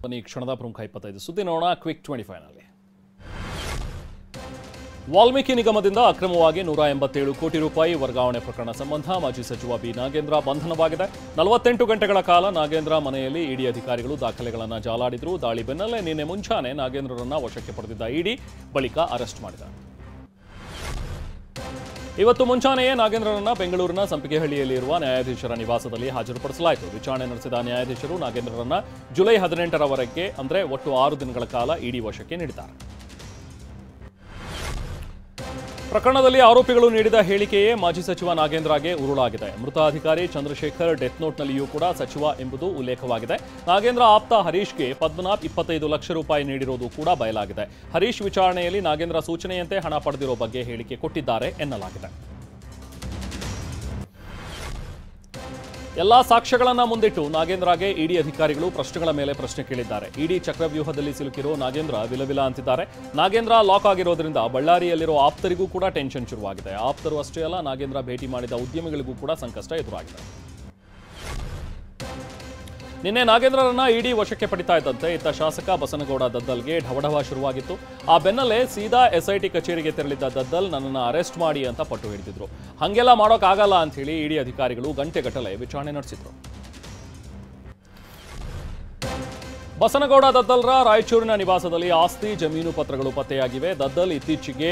ಬನ್ನಿ ಕ್ಷಣದ ಪ್ರಮುಖ 25 ಸುದ್ದಿ ನೋಡೋಣ. ಕ್ವಿಕ್ 25 ನಲ್ಲಿ ವಾಲ್ಮೀಕಿ ನಿಗಮದಿಂದ ಅಕ್ರಮವಾಗಿ 187 ಕೋಟಿ ರೂಪಾಯಿ ವರ್ಗಾವಣೆ ಪ್ರಕರಣ ಸಂಬಂಧ ಮಾಜಿ ಸಚಿವ ಬಿ ನಾಗೇಂದ್ರ ಬಂಧನವಾಗಿದೆ. 48 ಗಂಟೆಗಳ ಕಾಲ ನಾಗೇಂದ್ರ ಮನೆಯಲ್ಲಿ ಇಡಿ ಅಧಿಕಾರಿಗಳು ದಾಖಲೆಗಳನ್ನು ಜಾಲಾಡಿದ್ರು. ದಾಳಿ ಬೆನ್ನಲ್ಲೇ ನಿನ್ನೆ ಮುಂಜಾನೆ ನಾಗೇಂದ್ರರನ್ನ ವಶಕ್ಕೆ ಪಡೆದಿದ್ದ ಇಡಿ ಬಳಿಕ ಅರೆಸ್ಟ್ ಮಾಡಿದೆ. ಇವತ್ತು ಮುಂಚಾನೆಯೇ ನಾಗೇಂದ್ರರನ್ನ ಬೆಂಗಳೂರಿನ ಸಂಪಿಗೆಹಳ್ಳಿಯಲ್ಲಿರುವ ನ್ಯಾಯಾಧೀಶರ ನಿವಾಸದಲ್ಲಿ ಹಾಜರುಪಡಿಸಲಾಯಿತು. ವಿಚಾರಣೆ ನಡೆಸಿದ ನ್ಯಾಯಾಧೀಶರು ನಾಗೇಂದ್ರರನ್ನ ಜುಲೈ 18ರವರೆಗೆ ಅಂದರೆ ಒಟ್ಟು 6 ದಿನಗಳ ಕಾಲ ಇಡಿ ವಶಕ್ಕೆ ನೀಡಿದ್ದಾರೆ. ಪ್ರಕರಣದಲ್ಲಿ ಆರೋಪಿಗಳು ನೀಡಿದ ಹೇಳಿಕೆಯೇ ಮಾಜಿ ಸಚಿವ ನಾಗೇಂದ್ರಗೆ ಉರುಳಾಗಿದೆ. ಮೃತ ಅಧಿಕಾರಿ ಚಂದ್ರಶೇಖರ್ ಡೆತ್ ನೋಟ್ನಲ್ಲಿಯೂ ಕೂಡ ಸಚಿವ ಎಂಬುದು ಉಲ್ಲೇಖವಾಗಿದೆ. ನಾಗೇಂದ್ರ ಆಪ್ತ ಹರೀಶ್ಗೆ ಪದ್ಮನಾಭ್ 25 ಲಕ್ಷ ರೂಪಾಯಿ ನೀಡಿರುವುದು ಕೂಡ ಬಯಲಾಗಿದೆ. ಹರೀಶ್ ವಿಚಾರಣೆಯಲ್ಲಿ ನಾಗೇಂದ್ರ ಸೂಚನೆಯಂತೆ ಹಣ ಪಡೆದಿರೋ ಬಗ್ಗೆ ಹೇಳಿಕೆ ಕೊಟ್ಟಿದ್ದಾರೆ ಎನ್ನಲಾಗಿದೆ. ಎಲ್ಲಾ ಸಾಕ್ಷ್ಯಗಳನ್ನು ಮುಂದಿಟ್ಟು ನಾಗೇಂದ್ರಗೆ ಇಡಿ ಅಧಿಕಾರಿಗಳು ಪ್ರಶ್ನೆಗಳ ಮೇಲೆ ಪ್ರಶ್ನೆ ಕೇಳಿದ್ದಾರೆ. ಇಡಿ ಚಕ್ರವ್ಯೂಹದಲ್ಲಿ ಸಿಲುಕಿರೋ ನಾಗೇಂದ್ರ ವಿಲವಿಲ ಅಂತಿದ್ದಾರೆ. ನಾಗೇಂದ್ರ ಲಾಕ್ ಆಗಿರೋದ್ರಿಂದ ಬಳ್ಳಾರಿಯಲ್ಲಿರೋ ಆಪ್ತರಿಗೂ ಕೂಡ ಟೆನ್ಷನ್ ಶುರುವಾಗಿದೆ. ಆಪ್ತರು ಅಷ್ಟೇ ಅಲ್ಲ, ನಾಗೇಂದ್ರ ಭೇಟಿ ಮಾಡಿದ ಉದ್ಯಮಿಗಳಿಗೂ ಕೂಡ ಸಂಕಷ್ಟ ಎದುರಾಗಿದೆ. ನಿನ್ನೆ ನಾಗೇಂದ್ರರನ್ನ ಇಡಿ ವಶಕ್ಕೆ ಪಡಿತಾ ಇದ್ದಂತೆ ಇತ್ತ ಶಾಸಕ ಬಸನಗೌಡ ದದ್ದಲ್ಗೆ ಢವಢವ ಶುರುವಾಗಿತ್ತು. ಆ ಬೆನ್ನಲ್ಲೇ ಸೀದಾ ಎಸ್ಐಟಿ ಕಚೇರಿಗೆ ತೆರಳಿದ್ದ ದದ್ದಲ್ ನನ್ನನ್ನು ಅರೆಸ್ಟ್ ಮಾಡಿ ಅಂತ ಪಟ್ಟು ಹಿಡಿದಿದ್ರು. ಹಂಗೆಲ್ಲ ಮಾಡೋಕ್ಕಾಗಲ್ಲ ಅಂತ ಹೇಳಿ ಇಡಿ ಅಧಿಕಾರಿಗಳು ಗಂಟೆಗಟ್ಟಲೆ ವಿಚಾರಣೆ ನಡೆಸಿದ್ರು. ಬಸನಗೌಡ ದದ್ದಲ್ರ ರಾಯಚೂರಿನ ನಿವಾಸದಲ್ಲಿ ಆಸ್ತಿ ಜಮೀನು ಪತ್ರಗಳು ಪತ್ತೆಯಾಗಿವೆ. ದದ್ದಲ್ ಇತ್ತೀಚೆಗೆ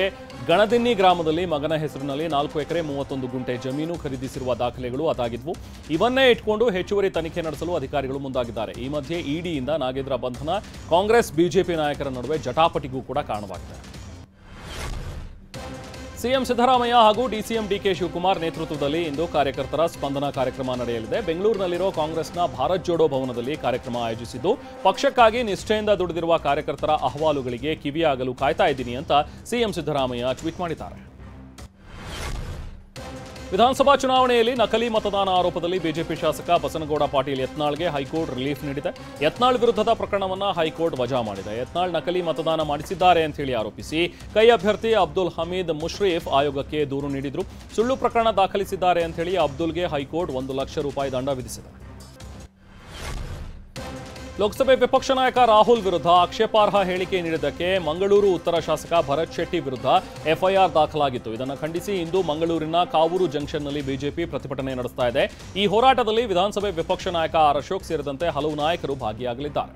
ಗಣದಿನ್ನಿ ಗ್ರಾಮದಲ್ಲಿ ಮಗನ ಹೆಸರಿನಲ್ಲಿ 4 ಎಕರೆ 31 ಗುಂಟೆ ಜಮೀನು ಖರೀದಿಸಿರುವ ದಾಖಲೆಗಳು ಅದಾಗಿದ್ವು. ಇವನ್ನೇ ಇಟ್ಕೊಂಡು ಹೆಚ್ಚುವರಿ ತನಿಖೆ ನಡೆಸಲು ಅಧಿಕಾರಿಗಳು ಮುಂದಾಗಿದ್ದಾರೆ. ಈ ಮಧ್ಯೆ ಇಡಿಯಿಂದ ನಾಗೇಂದ್ರ ಬಂಧನ ಕಾಂಗ್ರೆಸ್ ಬಿಜೆಪಿ ನಾಯಕರ ನಡುವೆ ಜಟಾಪಟಿಗೂ ಕೂಡ ಕಾರಣವಾಗಿದೆ. ಸಿಎಂ ಸಿದ್ದರಾಮಯ್ಯ ಹಾಗೂ ಡಿಸಿಎಂ ಡಿಕೆ ಶಿವಕುಮಾರ್ ನೇತೃತ್ವದಲ್ಲಿ ಇಂದು ಕಾರ್ಯಕರ್ತರ ಸ್ಪಂದನಾ ಕಾರ್ಯಕ್ರಮ ನಡೆಯಲಿದೆ. ಬೆಂಗಳೂರಿನಲ್ಲಿರೋ ಕಾಂಗ್ರೆಸ್ನ ಭಾರತ್ ಜೋಡೋ ಭವನದಲ್ಲಿ ಕಾರ್ಯಕ್ರಮ ಆಯೋಜಿಸಿದ್ದು, ಪಕ್ಷಕ್ಕಾಗಿ ನಿಷ್ಠೆಯಿಂದ ದುಡಿದಿರುವ ಕಾರ್ಯಕರ್ತರ ಅಹವಾಲುಗಳಿಗೆ ಕಿವಿಯಾಗಲು ಕಾಯ್ತಾ ಇದ್ದೀನಿ ಅಂತ ಸಿಎಂ ಸಿದ್ದರಾಮಯ್ಯ ಟ್ವೀಟ್ ಮಾಡಿದ್ದಾರೆ. ವಿಧಾನಸಭಾ ಚುನಾವಣೆಯಲ್ಲಿ ನಕಲಿ ಮತದಾನ ಆರೋಪದಲ್ಲಿ ಬಿಜೆಪಿ ಶಾಸಕ ಬಸನಗೌಡ ಪಾಟೀಲ್ ಯತ್ನಾಳ್ಗೆ ಹೈಕೋರ್ಟ್ ರಿಲೀಫ್ ನೀಡಿದೆ. ಯತ್ನಾಳ್ ವಿರುದ್ಧದ ಪ್ರಕರಣವನ್ನು ಹೈಕೋರ್ಟ್ ವಜಾ ಮಾಡಿದೆ. ಯತ್ನಾಳ್ ನಕಲಿ ಮತದಾನ ಮಾಡಿಸಿದ್ದಾರೆ ಅಂತ ಹೇಳಿ ಆರೋಪಿಸಿ ಕೈ ಅಭ್ಯರ್ಥಿ ಅಬ್ದುಲ್ ಹಮೀದ್ ಮುಷ್ರೀಫ್ ಆಯೋಗಕ್ಕೆ ದೂರು ನೀಡಿದ್ರು. ಸುಳ್ಳು ಪ್ರಕರಣ ದಾಖಲಿಸಿದ್ದಾರೆ ಅಂತ ಹೇಳಿ ಅಬ್ದುಲ್ಗೆ ಹೈಕೋರ್ಟ್ 1 ಲಕ್ಷ ರೂಪಾಯಿ ದಂಡ ವಿಧಿಸಿದೆ. ಲೋಕಸಭೆ ವಿಪಕ್ಷ ನಾಯಕ ರಾಹುಲ್ ವಿರುದ್ಧ ಆಕ್ಷೇಪಾರ್ಹ ಹೇಳಿಕೆ ನೀಡಿದ್ದಕ್ಕೆ ಮಂಗಳೂರು ಉತ್ತರ ಶಾಸಕ ಭರತ್ ಶೆಟ್ಟಿ ವಿರುದ್ಧ ಎಫ್ಐಆರ್ ದಾಖಲಾಗಿತ್ತು. ಇದನ್ನು ಖಂಡಿಸಿ ಇಂದು ಮಂಗಳೂರಿನ ಕಾವೂರು ಜಂಕ್ಷನ್ನಲ್ಲಿ ಬಿಜೆಪಿ ಪ್ರತಿಭಟನೆ ನಡೆಸ್ತಾ ಇದೆ. ಈ ಹೋರಾಟದಲ್ಲಿ ವಿಧಾನಸಭೆ ವಿಪಕ್ಷ ನಾಯಕ ಆರ್ ಅಶೋಕ್ ಸೇರಿದಂತೆ ಹಲವು ನಾಯಕರು ಭಾಗಿಯಾಗಲಿದ್ದಾರೆ.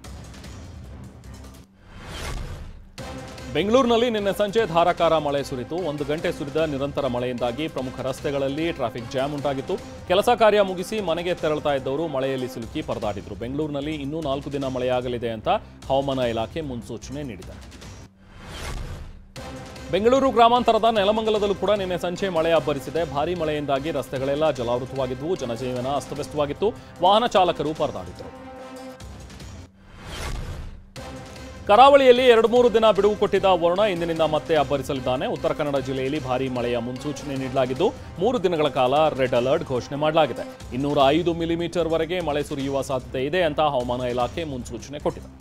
ಬೆಂಗಳೂರಿನಲ್ಲಿ ನಿನ್ನೆ ಸಂಜೆ ಧಾರಾಕಾರ ಮಳೆ ಸುರಿತು. 1 ಗಂಟೆ ಸುರಿದ ನಿರಂತರ ಮಳೆಯಿಂದಾಗಿ ಪ್ರಮುಖ ರಸ್ತೆಗಳಲ್ಲಿ ಟ್ರಾಫಿಕ್ ಜಾಮ್ ಉಂಟಾಗಿತ್ತು. ಕೆಲಸ ಕಾರ್ಯ ಮುಗಿಸಿ ಮನೆಗೆ ತೆರಳುತ್ತಾ ಇದ್ದವರು ಮಳೆಯಲ್ಲಿ ಸಿಲುಕಿ ಪರದಾಡಿದ್ರು. ಬೆಂಗಳೂರಿನಲ್ಲಿ ಇನ್ನೂ 4 ದಿನ ಮಳೆಯಾಗಲಿದೆ ಅಂತ ಹವಾಮಾನ ಇಲಾಖೆ ಮುನ್ಸೂಚನೆ ನೀಡಿದೆ. ಬೆಂಗಳೂರು ಗ್ರಾಮಾಂತರದ ನೆಲಮಂಗಲದಲ್ಲೂ ಕೂಡ ನಿನ್ನೆ ಸಂಜೆ ಮಳೆ ಅಬ್ಬರಿಸಿದೆ. ಭಾರೀ ಮಳೆಯಿಂದಾಗಿ ರಸ್ತೆಗಳೆಲ್ಲ ಜಲಾವೃತವಾಗಿದ್ದವು. ಜನಜೀವನ ಅಸ್ತವ್ಯಸ್ತವಾಗಿತ್ತು. ವಾಹನ ಚಾಲಕರು ಪರದಾಡಿದ್ರು. ಕರಾವಳಿಯಲ್ಲಿ 2-3 ದಿನ ಬಿಡುವು ಕೊಟ್ಟಿದ್ದ ವರುಣ ಇಂದಿನಿಂದ ಮತ್ತೆ ಅಬ್ಬರಿಸಲಿದ್ದಾನೆ. ಉತ್ತರ ಕನ್ನಡ ಜಿಲ್ಲೆಯಲ್ಲಿ ಭಾರೀ ಮಳೆಯ ಮುನ್ಸೂಚನೆ ನೀಡಲಾಗಿದ್ದು 3 ದಿನಗಳ ಕಾಲ ರೆಡ್ ಅಲರ್ಟ್ ಘೋಷಣೆ ಮಾಡಲಾಗಿದೆ. 205 ಮಿಲಿಮೀಟರ್ ವರೆಗೆ ಮಳೆ ಸುರಿಯುವ ಸಾಧ್ಯತೆ ಇದೆ ಅಂತ ಹವಾಮಾನ ಇಲಾಖೆ ಮುನ್ಸೂಚನೆ ಕೊಟ್ಟಿದೆ.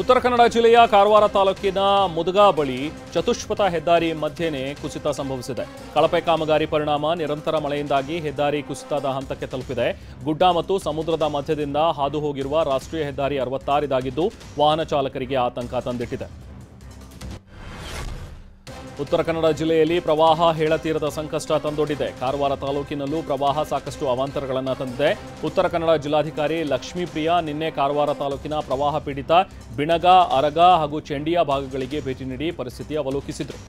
ಉತ್ತರ ಕನ್ನಡ ಜಿಲ್ಲೆಯ ಕಾರವಾರ ತಾಲೂಕಿನ ಮುದಗಾ ಬಳಿ ಚತುಷ್ಪಥ ಹೆದ್ದಾರಿ ಮಧ್ಯೆನೇ ಕುಸಿತ ಸಂಭವಿಸಿದೆ. ಕಳಪೆ ಕಾಮಗಾರಿ ಪರಿಣಾಮ ನಿರಂತರ ಮಳೆಯಿಂದಾಗಿ ಹೆದ್ದಾರಿ ಕುಸಿತದ ಹಂತಕ್ಕೆ ತಲುಪಿದೆ. ಗುಡ್ಡ ಮತ್ತು ಸಮುದ್ರದ ಮಧ್ಯದಿಂದ ಹಾದು ಹೋಗಿರುವ ರಾಷ್ಟ್ರೀಯ ಹೆದ್ದಾರಿ 66 ಇದಾಗಿದ್ದು ವಾಹನ ಚಾಲಕರಿಗೆ ಆತಂಕ ತಂದಿಟ್ಟಿದೆ. ಉತ್ತರ ಕನ್ನಡ ಜಿಲ್ಲೆಯಲ್ಲಿ ಪ್ರವಾಹ ಹೇಳತೀರದ ಸಂಕಷ್ಟ ತಂದೊಡ್ಡಿದೆ. ಕಾರವಾರ ತಾಲೂಕಿನಲ್ಲೂ ಪ್ರವಾಹ ಸಾಕಷ್ಟು ಅವಾಂತರಗಳನ್ನು ತಂದಿದೆ. ಉತ್ತರ ಕನ್ನಡ ಜಿಲ್ಲಾಧಿಕಾರಿ ಲಕ್ಷ್ಮೀಪ್ರಿಯಾ ನಿನ್ನೆ ಕಾರವಾರ ತಾಲೂಕಿನ ಪ್ರವಾಹ ಪೀಡಿತ ಬಿಣಗ, ಅರಗ ಹಾಗೂ ಚೆಂಡಿಯ ಭಾಗಗಳಿಗೆ ಭೇಟಿ ನೀಡಿ ಪರಿಸ್ಥಿತಿ ಅವಲೋಕಿಸಿದರು.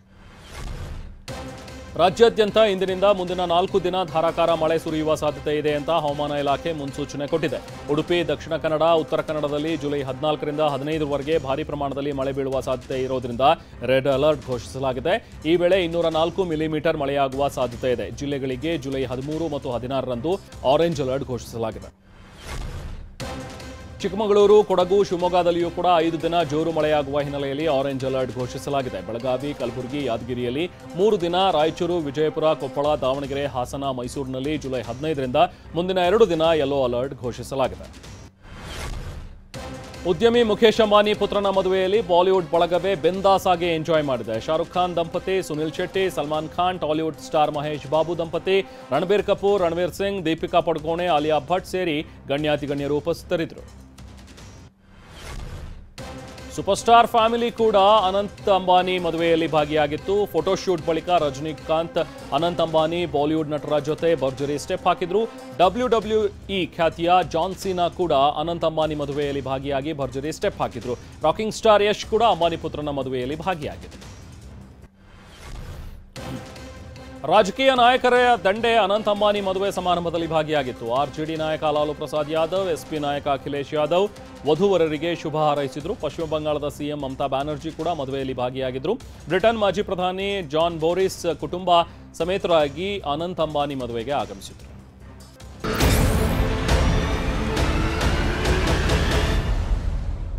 ರಾಜ್ಯಾದ್ಯಂತ ಇಂದಿನಿಂದ ಮುಂದಿನ 4 ದಿನ ಧಾರಾಕಾರ ಮಳೆ ಸುರಿಯುವ ಸಾಧ್ಯತೆ ಇದೆ ಅಂತ ಹವಾಮಾನ ಇಲಾಖೆ ಮುನ್ಸೂಚನೆ ಕೊಟ್ಟಿದೆ. ಉಡುಪಿ, ದಕ್ಷಿಣ ಕನ್ನಡ, ಉತ್ತರ ಕನ್ನಡದಲ್ಲಿ ಜುಲೈ 14ರಿಂದ 15ರವರೆಗೆ ಭಾರೀ ಪ್ರಮಾಣದಲ್ಲಿ ಮಳೆ ಬೀಳುವ ಸಾಧ್ಯತೆ ಇರೋದ್ರಿಂದ ರೆಡ್ ಅಲರ್ಟ್ ಘೋಷಿಸಲಾಗಿದೆ. ಈ ವೇಳೆ 204 ಮಿಲಿಮೀಟರ್ ಮಳೆಯಾಗುವ ಸಾಧ್ಯತೆ ಇದೆ. ಜಿಲ್ಲೆಗಳಿಗೆ ಜುಲೈ 13 ಮತ್ತು 16ರಂದು ಆರೆಂಜ್ ಅಲರ್ಟ್ ಘೋಷಿಸಲಾಗಿದೆ. ಚಿಕ್ಕಮಗಳೂರು, ಕೊಡಗು, ಶಿವಮೊಗ್ಗದಲ್ಲಿಯೂ ಕೂಡ 5 ದಿನ ಜೋರು ಮಳೆಯಾಗುವ ಹಿನ್ನೆಲೆಯಲ್ಲಿ ಆರೆಂಜ್ ಅಲರ್ಟ್ ಘೋಷಿಸಲಾಗಿದೆ. ಬೆಳಗಾವಿ, ಕಲಬುರಗಿ, ಯಾದಗಿರಿಯಲ್ಲಿ 3 ದಿನ, ರಾಯಚೂರು, ವಿಜಯಪುರ, ಕೊಪ್ಪಳ, ದಾವಣಗೆರೆ, ಹಾಸನ, ಮೈಸೂರಿನಲ್ಲಿ ಜುಲೈ 15ರಿಂದ ಮುಂದಿನ 2 ದಿನ ಯೆಲ್ಲೋ ಅಲರ್ಟ್ ಘೋಷಿಸಲಾಗಿದೆ. ಉದ್ಯಮಿ ಮುಖೇಶ್ ಅಂಬಾನಿ ಪುತ್ರನ ಮದುವೆಯಲ್ಲಿ ಬಾಲಿವುಡ್ ಬಳಗವೇ ಬೆಂದಾಸ್ ಆಗಿ ಎಂಜಾಯ್ ಮಾಡಿದೆ. ಶಾರುಖ್ ಖಾನ್ ದಂಪತಿ, ಸುನಿಲ್ ಶೆಟ್ಟಿ, ಸಲ್ಮಾನ್ ಖಾನ್, ಟಾಲಿವುಡ್ ಸ್ಟಾರ್ ಮಹೇಶ್ ಬಾಬು ದಂಪತಿ, ರಣಬೀರ್ ಕಪೂರ್, ರಣವೀರ್ ಸಿಂಗ್, ದೀಪಿಕಾ ಪಡುಕೋಣೆ, ಆಲಿಯಾ ಭಟ್ ಸೇರಿ ಗಣ್ಯಾತಿಗಣ್ಯರು ಉಪಸ್ಥಿತರಿದ್ದರು. ಸೂಪರ್ ಸ್ಟಾರ್ ಫ್ಯಾಮಿಲಿ ಕೂಡ ಅನಂತ್ ಅಂಬಾನಿ ಮದುವೆಯಲ್ಲಿ ಭಾಗಿಯಾಗಿತ್ತು. ಫೋಟೋಶೂಟ್ ಬಳಿಕ ರಜನಿಕಾಂತ್ ಅನಂತ್ ಅಂಬಾನಿ ಬಾಲಿವುಡ್ ನಟರ ಜೊತೆ ಭರ್ಜರಿ ಸ್ಟೆಪ್ ಹಾಕಿದ್ರು. WWE ಖ್ಯಾತಿಯ ಜಾನ್ ಸೀನಾ ಕೂಡ ಅನಂತ್ ಅಂಬಾನಿ ಮದುವೆಯಲ್ಲಿ ಭಾಗಿಯಾಗಿ ಭರ್ಜರಿ ಸ್ಟೆಪ್ ಹಾಕಿದ್ರು. ರಾಕಿಂಗ್ ಸ್ಟಾರ್ ಯಶ್ ಕೂಡ ಅಂಬಾನಿ ಪುತ್ರನ ಮದುವೆಯಲ್ಲಿ ಭಾಗಿಯಾಗಿದ್ರು. ರಾಜಕೀಯ ನಾಯಕರ ದಂಡೆ ಅನಂತ್ ಅಂಬಾನಿ ಮದುವೆ ಸಮಾರಂಭದಲ್ಲಿ ಭಾಗಿಯಾಗಿತ್ತು. ಆರ್ಜೆಡಿ ನಾಯಕ ಲಾಲು ಪ್ರಸಾದ್ ಯಾದವ್, ಎಸ್ಪಿ ನಾಯಕ ಅಖಿಲೇಶ್ ಯಾದವ್ ವಧುವರರಿಗೆ ಶುಭ ಹಾರೈಸಿದ್ರು. ಪಶ್ಚಿಮ ಬಂಗಾಳದ ಸಿಎಂ ಮಮತಾ ಬ್ಯಾನರ್ಜಿ ಕೂಡ ಮದುವೆಯಲ್ಲಿ ಭಾಗಿಯಾಗಿದ್ರು. ಬ್ರಿಟನ್ ಮಾಜಿ ಪ್ರಧಾನಿ ಜಾನ್ ಬೋರಿಸ್ ಕುಟುಂಬ ಸಮೇತರಾಗಿ ಅನಂತ್ ಅಂಬಾನಿ ಮದುವೆಗೆ ಆಗಮಿಸಿದ್ರು.